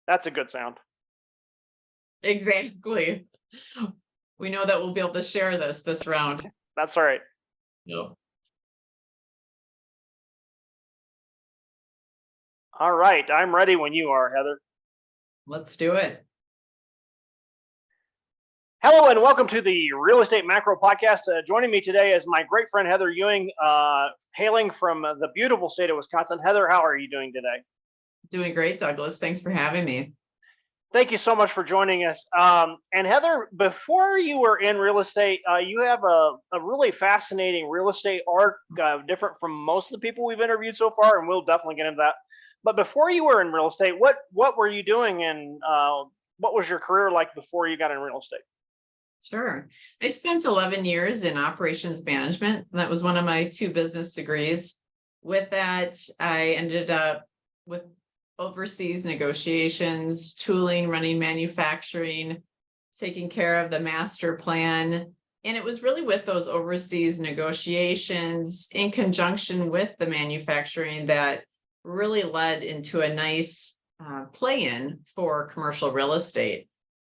That's a good sound. Exactly. We know that we'll be able to share this round. That's all right. Yep. All right. I'm ready when you are, Heather. Let's do it. Hello and welcome to the Real Estate Macro Podcast. Joining me today is my great friend Heather Ewing, hailing from the beautiful state of Wisconsin. Heather, how are you doing today? Doing great, Douglas. Thanks for having me. Thank you so much for joining us. And Heather, before you were in real estate, you have a really fascinating real estate arc, different from most of the people we've interviewed so far, and we'll definitely get into that. But before you were in real estate, what were you doing, and what was your career like before you got in real estate? Sure. I spent 11 years in operations management. That was one of my 2 business degrees. With that, I ended up with overseas negotiations, tooling, running manufacturing, taking care of the master plan. And it was really with those overseas negotiations in conjunction with the manufacturing that really led into a nice play-in for commercial real estate.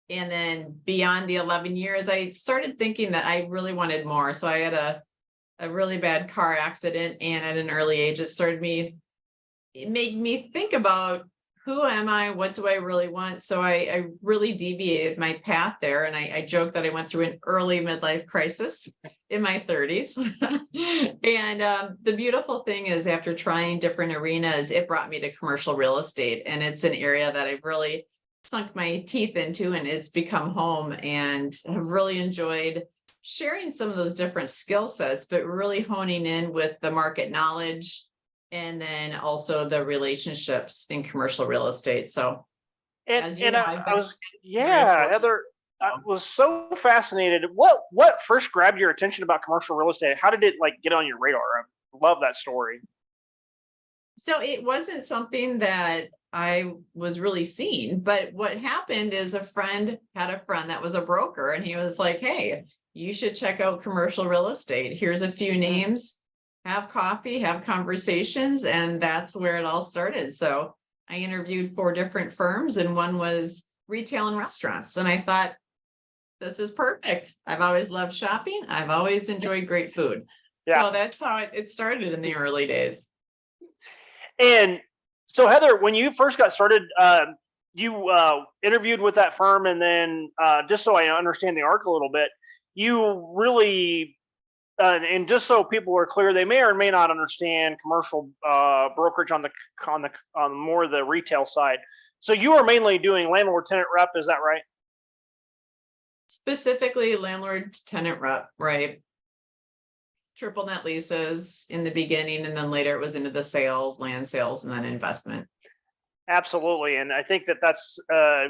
And then beyond the 11 years, I started thinking that I really wanted more. So I had a really bad car accident, and at an early age, it made me think about, who am I? What do I really want? So I really deviated my path there. And I joke that I went through an early midlife crisis in my 30s. And the beautiful thing is, after trying different arenas, it brought me to commercial real estate. And it's an area that I've really sunk my teeth into, and it's become home, and have really enjoyed sharing some of those different skill sets, but really honing in with the market knowledge and then also the relationships in commercial real estate. So And as you and know, I, I've I been was in 3 or 4. Heather, I was so fascinated. What first grabbed your attention about commercial real estate? How did it get on your radar? I love that story. So it wasn't something that I was really seeing, but what happened is, a friend had a friend that was a broker, and he was like, "Hey, you should check out commercial real estate. Here's a few Mm. names, have coffee, have conversations." And that's where it all started. So I interviewed 4 different firms, and one was retail and restaurants. And I thought, this is perfect. I've always loved shopping. I've always enjoyed great food. Yeah. So that's how it started in the early days. And so, Heather, when you first got started, you interviewed with that firm, and then just so I understand the arc a little bit, you really, and just so people are clear, they may or may not understand commercial brokerage on more the retail side. So you are mainly doing landlord tenant rep, is that right? Specifically landlord tenant rep, right? Triple net leases in the beginning, and then later it was into the sales, land sales, and then investment. Absolutely, and I think that's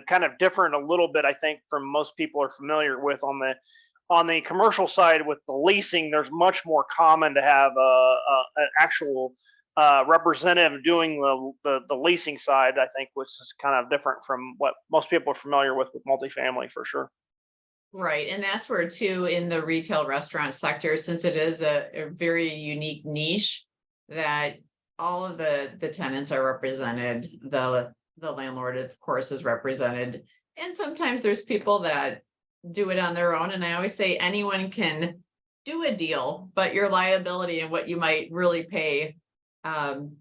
kind of different a little bit. I think from most people are familiar with on the commercial side with the leasing. There's much more common to have an actual representative doing the leasing side. I think, which is kind of different from what most people are familiar with multifamily for sure. Right. And that's where, too, in the retail restaurant sector, since it is a very unique niche, that all of the tenants are represented. The landlord, of course, is represented. And sometimes there's people that do it on their own. And I always say anyone can do a deal, but your liability and what you might really pay can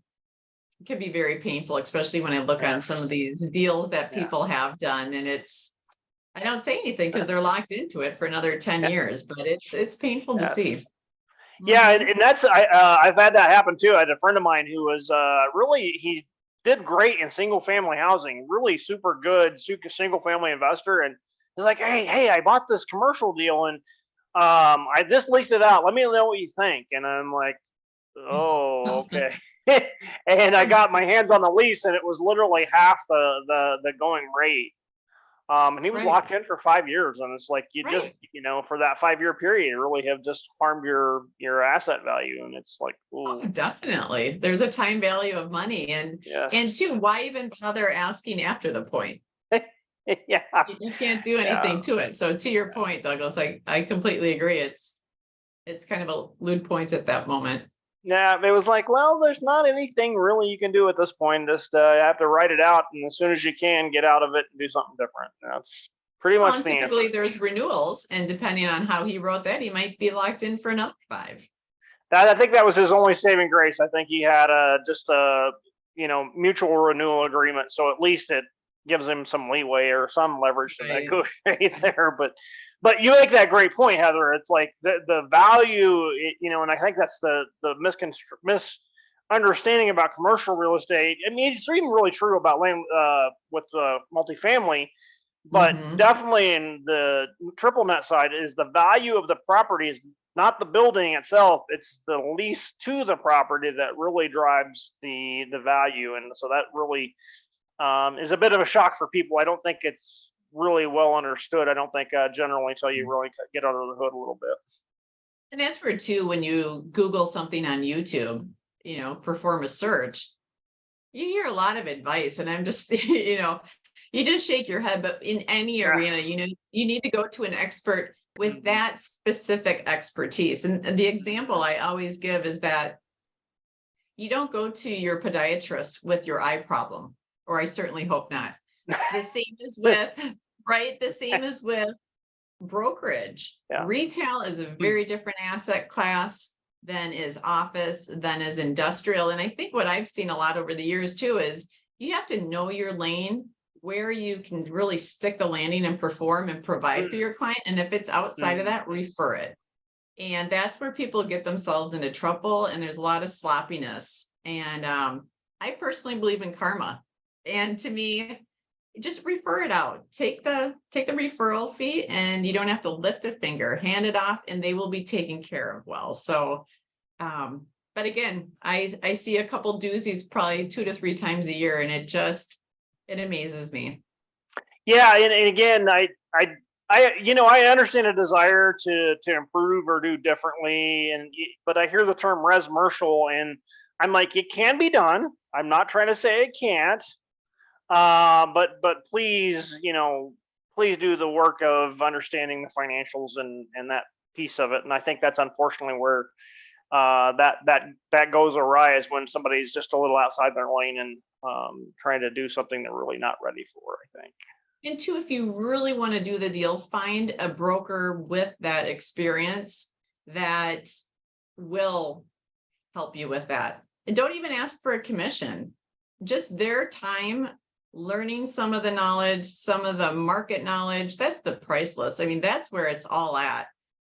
be very painful, especially when I look on some of these deals that people have done. And I don't say anything because they're locked into it for another 10 years, but it's painful to see. Yeah, and that's I've had that happen too. I had a friend of mine who was he did great in single family housing, really super good single family investor, and he's like, hey, I bought this commercial deal, and I just leased it out. Let me know what you think. And I'm like, oh, okay. And I got my hands on the lease, and it was literally half the going rate. And he was locked in for 5 years, and it's like you just, for that 5 year period, you really have just harmed your asset value, and it's like, ooh. Oh, definitely. There's a time value of money, and two, why even bother asking after the point? Yeah, you can't do anything to it. So to your point, Douglas, I completely agree. It's kind of a lewd point at that moment. Yeah, it was like, well, there's not anything really you can do at this point. Just have to write it out, and as soon as you can, get out of it and do something different. That's pretty Well, much and the answer. typically there's renewals, and depending on how he wrote that, he might be locked in for another 5. I think that was his only saving grace. I think he had just a mutual renewal agreement, so at least it gives him some leeway or some leverage to Right. negotiate there. But you make that great point, Heather. It's like the value, and I think that's the misunderstanding about commercial real estate. I mean, it's even really true about land with multifamily, but Mhm. definitely in the triple net side is the value of the property is not the building itself, it's the lease to the property that really drives the value. And so that really is a bit of a shock for people. I don't think it's really well understood. I don't think generally until you really get under the hood a little bit. And that's where too, when you Google something on YouTube, perform a search, you hear a lot of advice, and I'm just, you just shake your head. But in any Yeah. arena, you need to go to an expert with Mhm. that specific expertise. And the example I always give is that you don't go to your podiatrist with your eye problem, or I certainly hope not. The same is with, right? The same is with brokerage. Yeah. Retail is a very different asset class than is office, than is industrial. And I think what I've seen a lot over the years too is you have to know your lane, where you can really stick the landing and perform and provide for your client. And if it's outside of that, refer it. And that's where people get themselves into trouble, and there's a lot of sloppiness. And I personally believe in karma. And to me, just refer it out. Take the referral fee, and you don't have to lift a finger. Hand it off, and they will be taken care of well. So, but again, I see a couple doozies probably 2 to 3 times a year, and it amazes me. Yeah, and again, I understand a desire to improve or do differently, but I hear the term res-mercial, and I'm like, it can be done. I'm not trying to say it can't, but please, please do the work of understanding the financials and that piece of it. And I think that's unfortunately where that goes awry, is when somebody's just a little outside their lane and trying to do something they're really not ready for, I think. And two, if you really want to do the deal, find a broker with that experience that will help you with that. And don't even ask for a commission. Just their time learning some of the knowledge, some of the market knowledge, that's the priceless. I mean, that's where it's all at.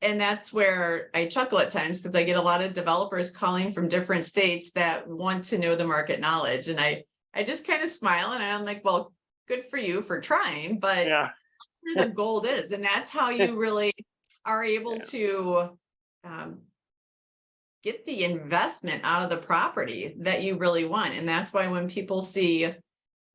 And that's where I chuckle at times, because I get a lot of developers calling from different states that want to know the market knowledge. And I just kind of smile, and I'm like, well, good for you for trying, but Yeah. that's where the gold is. And that's how you really are able to get the investment out of the property that you really want. And that's why when people see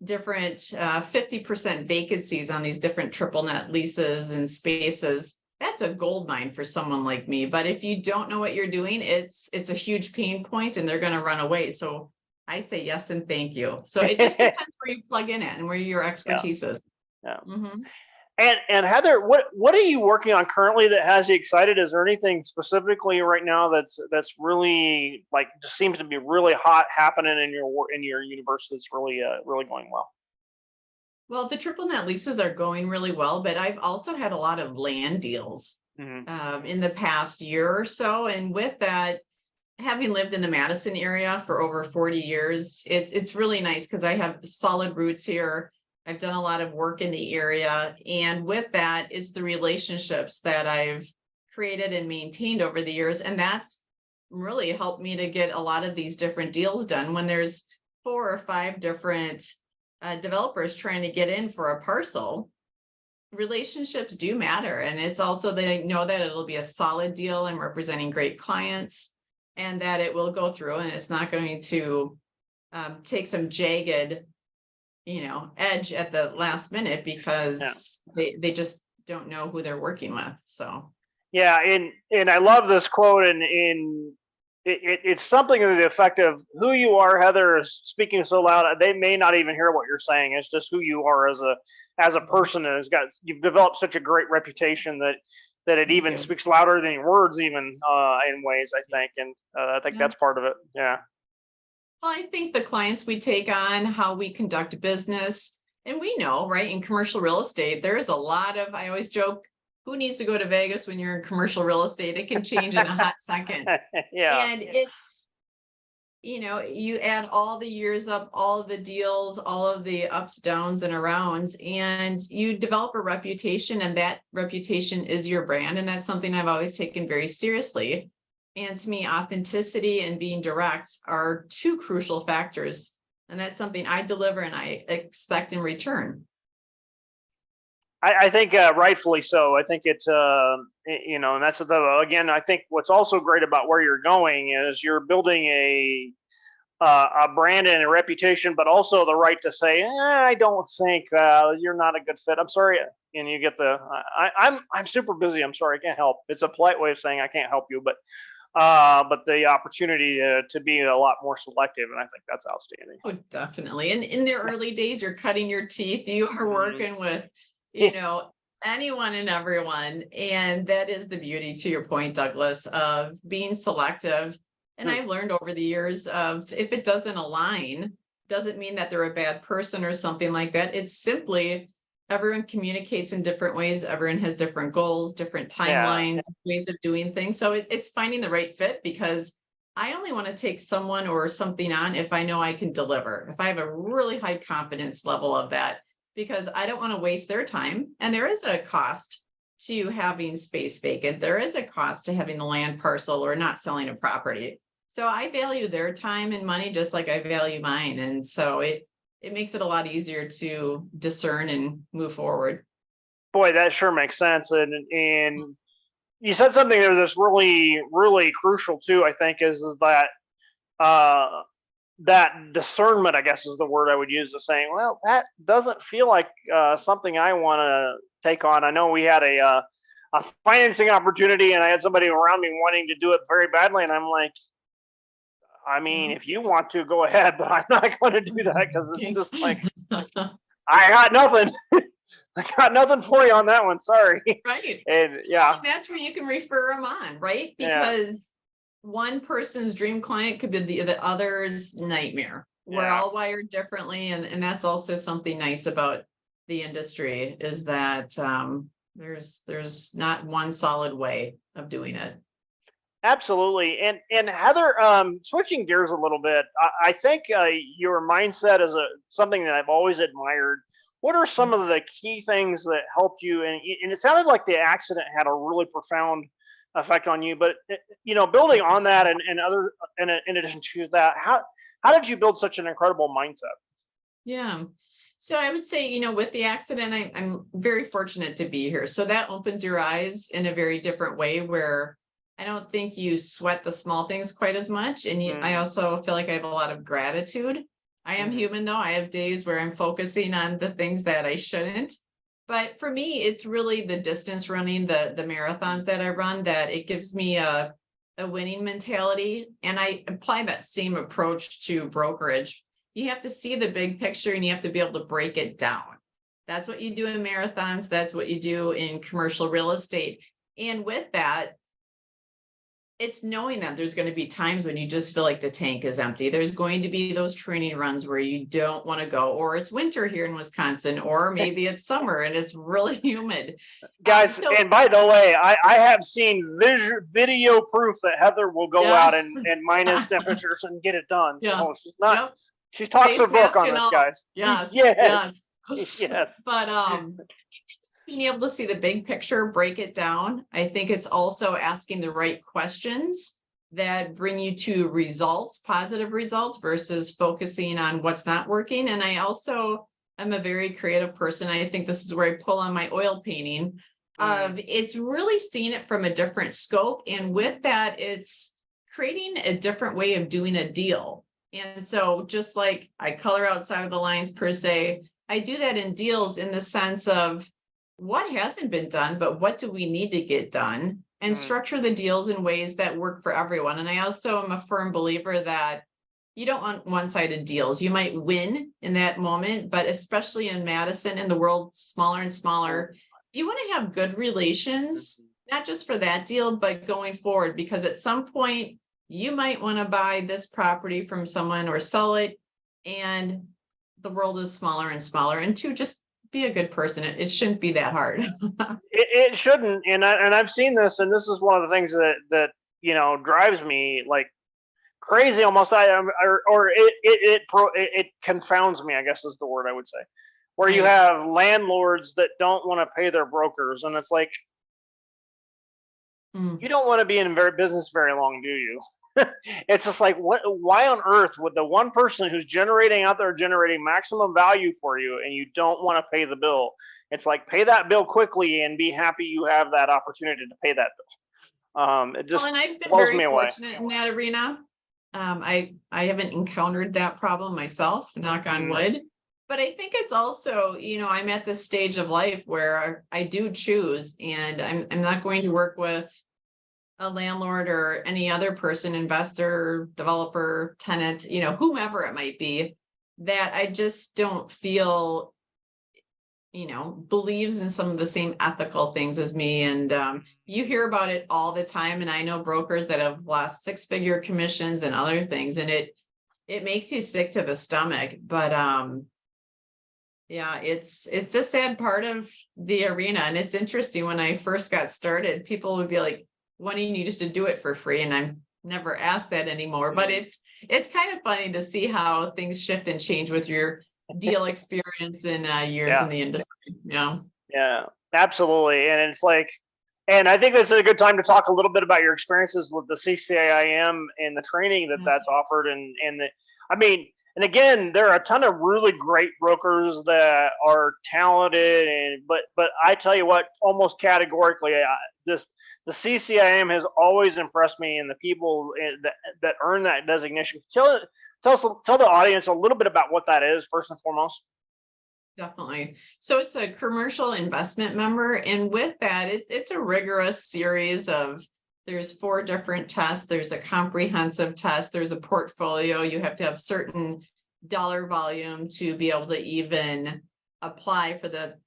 different 50% vacancies on these different triple net leases and spaces, that's a gold mine for someone like me. But if you don't know what you're doing, it's a huge pain point, and they're going to run away. So I say yes and thank you. So it just depends where you plug in at and where your expertise is. Yeah. Mm-hmm. And Heather, what are you working on currently that has you excited? Is there anything specifically right now that's really, like, just seems to be really hot happening in your universe that's really really going well? Well, the triple net leases are going really well, but I've also had a lot of land deals in the past year or so. And with that, having lived in the Madison area for over 40 years, it's really nice because I have solid roots here. I've done a lot of work in the area. And with that, it's the relationships that I've created and maintained over the years. And that's really helped me to get a lot of these different deals done. When there's 4 or 5 different developers trying to get in for a parcel, relationships do matter. And it's also, they know that it'll be a solid deal. I'm representing great clients, and that it will go through, and it's not going to take some jagged, edge at the last minute, because they just don't know who they're working with. So Yeah, and I love this quote, and it's something to the effect of, who you are, Heather, is speaking so loud they may not even hear what you're saying. It's just who you are as a person, and you've developed such a great reputation that that it Thank even you. speaks louder than your words, even in ways, I think. And I think that's part of it. Yeah. Well, I think the clients we take on, how we conduct business, and we know, right, in commercial real estate, there's a lot of, I always joke, who needs to go to Vegas when you're in commercial real estate? It can change in a hot second. Yeah. And it's, you add all the years up, all of the deals, all of the ups, downs, and arounds, and you develop a reputation, and that reputation is your brand. And that's something I've always taken very seriously. And to me, authenticity and being direct are two crucial factors. And that's something I deliver and I expect in return. I think rightfully so. I think it's and that's again. I think what's also great about where you're going is you're building a brand and a reputation, but also the right to say, I don't think you're not a good fit. I'm sorry, and you get I'm super busy. I'm sorry, I can't help. It's a polite way of saying I can't help you, but the opportunity to be a lot more selective, and I think that's outstanding. Oh, definitely. And in the early days, you're cutting your teeth. You are working with anyone and everyone. And that is the beauty, to your point, Douglas, of being selective. And I've learned over the years of if it doesn't align, doesn't mean that they're a bad person or something like that. It's simply everyone communicates in different ways. Everyone has different goals, different timelines, ways of doing things. So it's finding the right fit, because I only want to take someone or something on if I know I can deliver, if I have a really high confidence level of that, because I don't want to waste their time. And there is a cost to having space vacant. There is a cost to having the land parcel or not selling a property. So I value their time and money just like I value mine. And so it makes it a lot easier to discern and move forward. Boy, that sure makes sense. And you said something there that's really, really crucial too, I think, is that that discernment, I guess, is the word I would use, of saying, well, that doesn't feel like something I want to take on. I know we had a financing opportunity, and I had somebody around me wanting to do it very badly, and I'm like, I mean, if you want to, go ahead, but I'm not going to do that, because it's just like, I got nothing. I got nothing for you on that one. Sorry. Right. And So that's where you can refer them on, right? Because one person's dream client could be the other's nightmare. We're all wired differently. And that's also something nice about the industry, is that there's not one solid way of doing it. Absolutely. And Heather, switching gears a little bit, I think your mindset is something that I've always admired. What are some of the key things that helped you? And it sounded like the accident had a really profound effect on you, but building on that and in addition to that, how did you build such an incredible mindset? Yeah. So I would say, with the accident, I'm very fortunate to be here. So that opens your eyes in a very different way, where I don't think you sweat the small things quite as much. And I also feel like I have a lot of gratitude. I am human, though. I have days where I'm focusing on the things that I shouldn't. But for me, it's really the distance running, the marathons that I run, that it gives me a winning mentality. And I apply that same approach to brokerage. You have to see the big picture, and you have to be able to break it down. That's what you do in marathons. That's what you do in commercial real estate. And with that, it's knowing that there's going to be times when you just feel like the tank is empty. There's going to be those training runs where you don't want to go, or it's winter here in Wisconsin, or maybe it's summer and it's really humid. Guys, and by the way, I have seen video proof that Heather will go out and minus temperatures and get it done. So she's not, she's talks her book on this, guys. Yes. Yes. But being able to see the big picture, break it down. I think it's also asking the right questions that bring you to results, positive results, versus focusing on what's not working. And I also am a very creative person. I think this is where I pull on my oil painting of it's really seeing it from a different scope. And with that, it's creating a different way of doing a deal. And so just like I color outside of the lines per se, I do that in deals in the sense of what hasn't been done, but what do we need to get done, and structure the deals in ways that work for everyone. And I also am a firm believer that you don't want one-sided deals. You might win in that moment, but especially in Madison and the world smaller and smaller, you want to have good relations not just for that deal, but going forward, because at some point you might want to buy this property from someone or sell it, and the world is smaller and smaller. And two, just be a good person. It shouldn't be that hard. It shouldn't, and I've seen this, and this is one of the things that drives me like crazy almost. Or it confounds me, I guess is the word I would say, where you Right. have landlords that don't want to pay their brokers, and it's like, Mm. you don't want to be in business very long, do you? It's just like, why on earth would the one person who's generating maximum value for you, and you don't want to pay the bill? It's like, pay that bill quickly and be happy you have that opportunity to pay that bill. It Well, just and I've been blows very me away. fortunate in that arena. I haven't encountered that problem myself, knock on wood. But I think it's also, I'm at this stage of life where I do choose, and I'm not going to work with a landlord or any other person, investor, developer, tenant, whomever it might be, that I just don't feel, believes in some of the same ethical things as me. And you hear about it all the time. And I know brokers that have lost 6-figure commissions and other things, and it makes you sick to the stomach. But yeah, it's a sad part of the arena. And it's interesting, when I first got started, people would be like, wanting you just to do it for free. And I'm never asked that anymore, but it's kind of funny to see how things shift and change with your deal experience and years in Yeah, the industry. Yeah. yeah, absolutely. And it's like, and I think this is a good time to talk a little bit about your experiences with the CCIM and the training that's Yes. offered. I mean, and again, there are a ton of really great brokers that are talented, but I tell you what, almost categorically, the CCIM has always impressed me, and the people that earn that designation. Tell the audience a little bit about what that is, first and foremost. Definitely. So it's a commercial investment member. And with that, it's a rigorous series of, there's 4 different tests. There's a comprehensive test. There's a portfolio. You have to have certain dollar volume to be able to even apply for the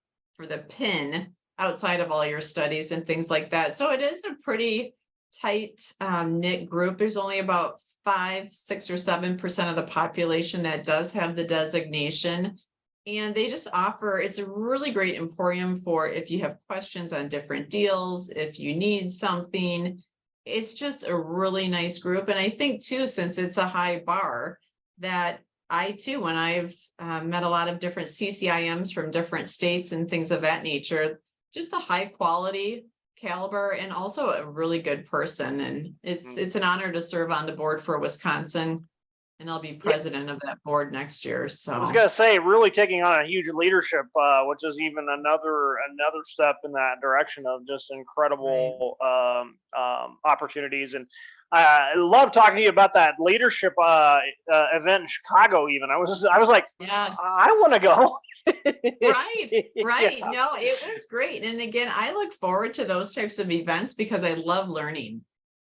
PIN outside of all your studies and things like that. So it is a pretty tight knit group. There's only about 5, 6, or 7% of the population that does have the designation. And they just offer, it's a really great emporium for if you have questions on different deals, if you need something. It's just a really nice group. And I think too, since it's a high bar, that I too, when I've met a lot of different CCIMs from different states and things of that nature, just a high quality caliber and also a really good person. And it's an honor to serve on the board for Wisconsin. And I'll be president of that board next year. So I was gonna say, really taking on a huge leadership, which is even another step in that direction of just incredible opportunities. And I love talking to you about that leadership event in Chicago. Even I was like, yes. I want to go. Right. Yeah. No, it was great. And again, I look forward to those types of events because I love learning.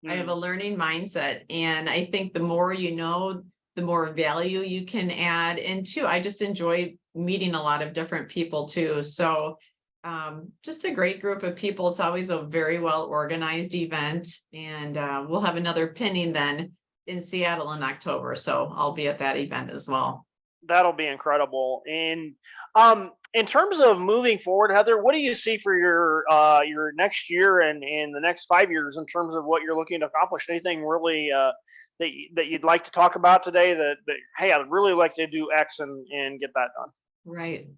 I have a learning mindset. And I think the more you know, the more value you can add. And two, I just enjoy meeting a lot of different people too. So just a great group of people. It's always a very well organized event. And we'll have another pinning then in Seattle in October. So I'll be at that event as well. That'll be incredible. And in terms of moving forward, Heather, what do you see for your next year and in the next 5 years in terms of what you're looking to accomplish? Anything really that you'd like to talk about today? That hey, I'd really like to do X and get that done.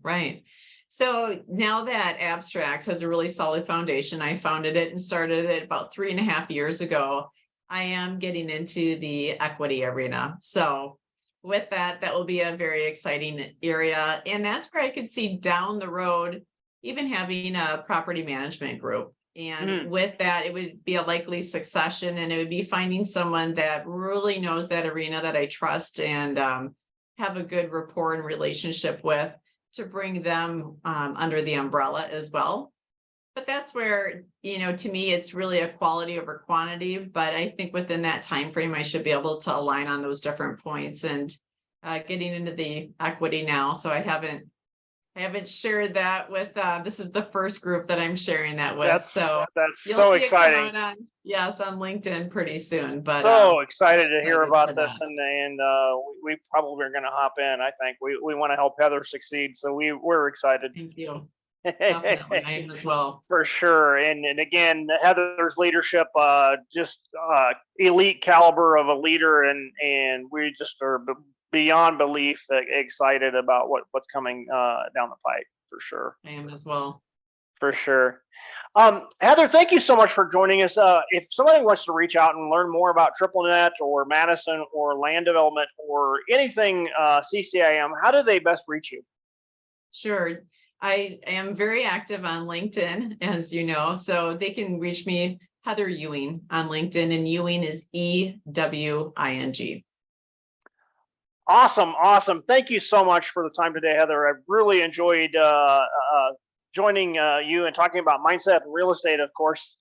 Right. So now that Abstracts has a really solid foundation, I founded it and started it about 3.5 years ago. I am getting into the equity arena. So with that will be a very exciting area. And that's where I could see down the road, even having a property management group. And with that, it would be a likely succession, and it would be finding someone that really knows that arena that I trust and have a good rapport and relationship with to bring them under the umbrella as well. But that's where, to me, it's really a quality over quantity. But I think within that time frame, I should be able to align on those different points and getting into the equity now. So I haven't I haven't shared that with, this is the first group that I'm sharing that with, That's so that's you'll so see it come exciting. out on, yes, on LinkedIn pretty soon, but So I'm excited to hear excited for about this, that. and we probably are going to hop in. I think we want to help Heather succeed, so we're excited. Thank you. Definitely, I am as well. For sure. And again, Heather's leadership, just elite caliber of a leader, and we just are beyond belief excited about what's coming down the pipe for sure. I am as well. For sure. Heather, thank you so much for joining us. If somebody wants to reach out and learn more about TripleNet or Madison or land development or anything CCIM, how do they best reach you? Sure. I am very active on LinkedIn, as you know, so they can reach me, Heather Ewing, on LinkedIn, and Ewing is Ewing. Awesome, awesome. Thank you so much for the time today, Heather. I really enjoyed joining you and talking about mindset and real estate, of course,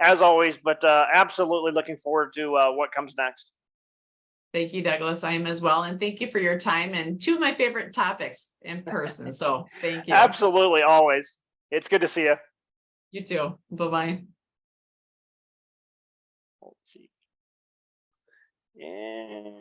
as always, but absolutely looking forward to what comes next. Thank you, Douglas. I am as well. And thank you for your time and two of my favorite topics in person. So thank you. Absolutely, always. It's good to see you. You too. Bye-bye. Let's see. Yeah.